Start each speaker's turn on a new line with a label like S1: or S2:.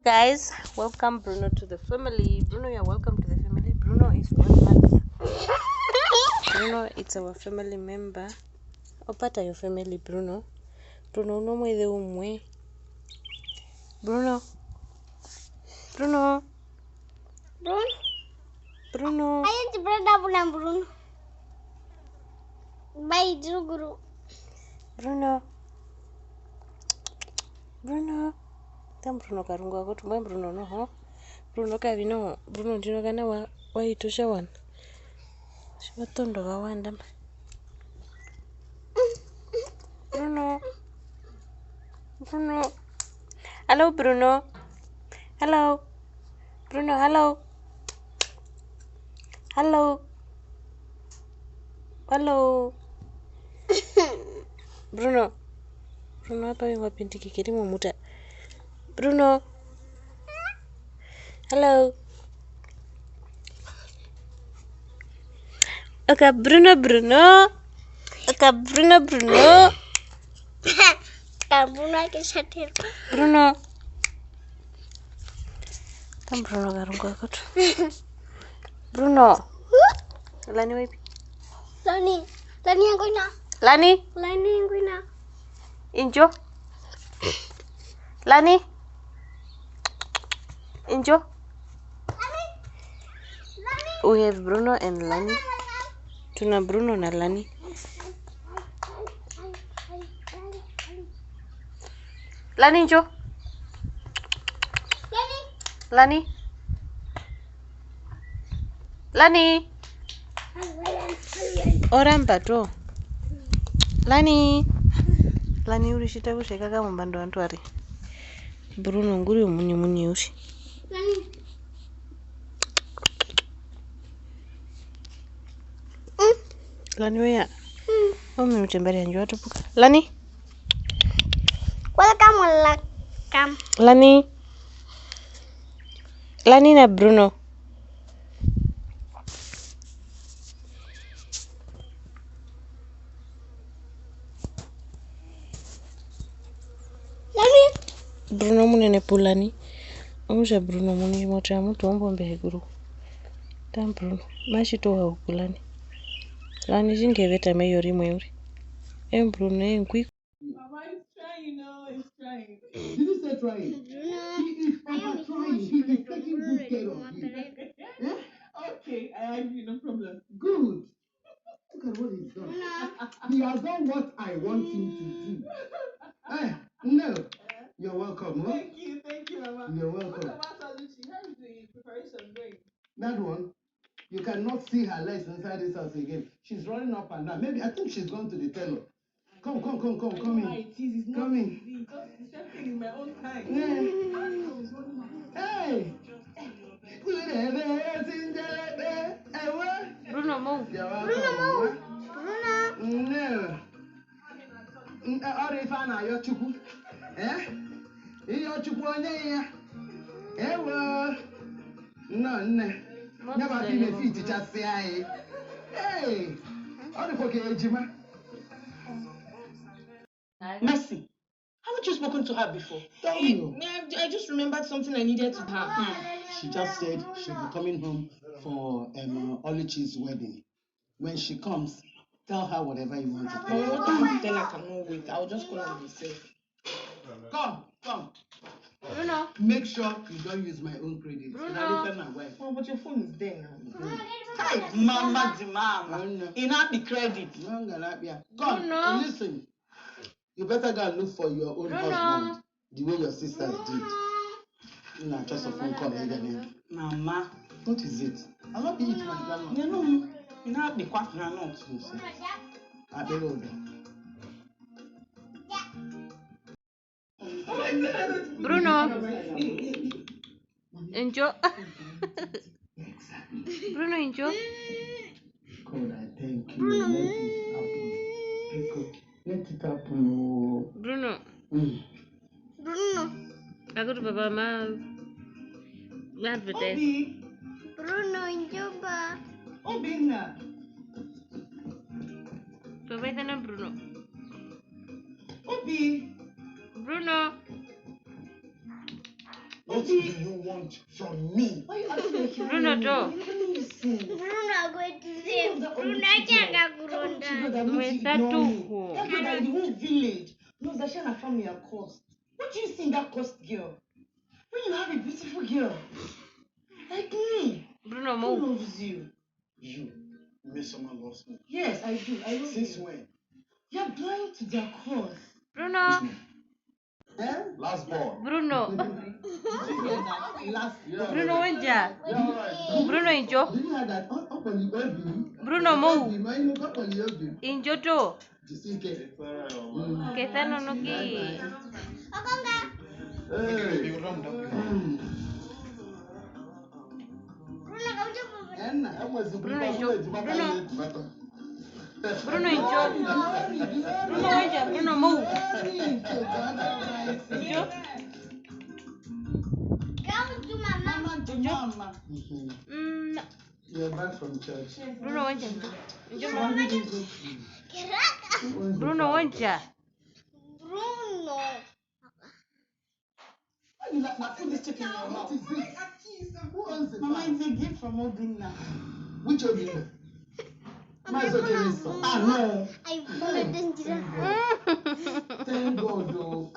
S1: Guys, welcome Bruno to the family. Bruno, you're welcome to the family. Bruno is 1 month. Bruno, it's our family member. Opata your family, Bruno. Bruno, no mwede umwe. Bruno. Bruno.
S2: Bruno.
S1: Bruno.
S2: Ayo brother bulan Bruno. Bye guru.
S1: Bruno. Bruno. Tam Bruno karungu ako tumwe Bruno no ho. Bruno kavino. Bruno ndino kana wa itosha wan. Shibatondo kawanda. Bruno. Bruno. Hello Bruno. Hello. Bruno, hello. Hello. Hello. Bruno. Bruno hapa wapi ndikikirimo muta. Bruno. Hello. Okay, Bruno. Okay, Bruno.
S2: Bruno ke satir.
S1: Bruno. Tam Bruno garungu akotu. Bruno. Lani wapi?
S2: Lani yang kuina.
S1: Lani
S2: yang kuina.
S1: Injo. Lani. Injo. We have Bruno and Lani. Tuna Bruno na Lani. Lani Injo. Lani. Lani. Oramba to. Lani. Lani urishita kusheka kama mbando antwari. Bruno nguri muni ushi. Lani weya. Omi mtembele anjua tupuka. Lani.
S2: Welcome.
S1: Lani na Bruno. Bruno munene pulani. Omusha Bruno muni mocha mutu ombo mbeheguru. Tam Bruno. Mashito wa ukulani. Lani jingeveta meyori mweuri. Bruno nkwi.
S3: Mama is trying, he's trying. Did you say trying? He is over trying. He is taking good care of you. Okay, I agree, no problem. Good. Look at what he's done. He has done what I want him to do. No. You're welcome. Huh? Thank you, Mama. You're welcome. What about Lucy? How is the preparation going? That one? You cannot see her legs inside this house again. She's running up and down. Maybe I think she's gone to the tailor. Come in. It's not easy. Just the same thing in my own time. Hey!
S1: Bruno mo.
S3: No. Orifana Yochuku. Yochuku onye. Ewo. No. Never been a feet just say hey. Ejima.
S4: Mercy, haven't you spoken to her before?
S3: I
S4: just remembered something I needed to her.
S3: She just said she'll be coming home for Oluchi's wedding. When she comes, tell her whatever you want to tell her.
S4: What I tell her cannot wait. I'll just call her myself.
S3: Come.
S1: Bruno.
S3: Make sure you don't use my own credit.
S1: Bruno.
S3: My wife.
S4: Oh, but your phone is there now.
S3: Hi,
S4: Mama, the mama. In the credit.
S3: Come, listen. You better go and look for your own husband, the way your sisters did. Just a phone call again.
S4: Mama.
S3: What is it? I'll not be eating my grandma.
S4: No. You know the quack not.
S3: I better order.
S1: Bruno. Enjoy. Bruno, enjoy.
S3: God, I thank you. Let it happen.
S1: Bruno. Aku tu baba ma advertise.
S2: Bruno coba.
S3: Obinna.
S1: Baba itu na Bruno.
S3: Obi.
S1: Bruno.
S3: What do you want from me? Why are you acting like you're
S1: Bruno,
S3: me?
S1: Joe.
S3: You don't listen.
S2: Bruno going to say
S3: You know that
S2: Bruno
S3: only
S2: aja
S3: girl.
S2: nggak
S3: That only girl
S2: gurunda.
S3: that makes you
S1: Where's that
S3: ignore me.
S1: too?
S3: That girl that in the whole village knows that she and her family are cursed. What do you think that cost girl? When you have a beautiful girl like me,
S1: Bruno,
S3: who
S1: move.
S3: loves you?
S5: You made someone loves me.
S3: Yes, I do. I love
S5: Since
S3: you.
S5: when?
S3: You're blind to their cause.
S1: Bruno.
S3: Eh?
S5: Last born.
S1: Bruno.
S3: Last
S1: Bruno, wanja. Bruno, injo.
S3: Did you hear that? Up on the obi.
S1: Bruno, move.
S3: Mine up on the obi.
S1: Injo to.
S3: Jisike.
S1: Kita nonoki.
S2: Aku nggak.
S3: Hey.
S2: Bruno kamu coba.
S3: Enna.
S1: Bruno, injo. Bruno. Bruno, injo. Bruno, wanja. Bruno, move. Injo.
S2: Kamu tuh mama.
S4: Mama.
S3: You're back from church.
S1: Bruno, wanja. Injo.
S2: Kira
S1: Bruno, wanja.
S2: Bruno.
S3: Why you like my food is chicken in your mouth? What is this? Who owns it?
S4: Mama, it's a gift from Obinna.
S3: Which Obinna? My son.
S4: Ah, no.
S2: Ay, Bruno dan jiran.
S3: Thank God, though.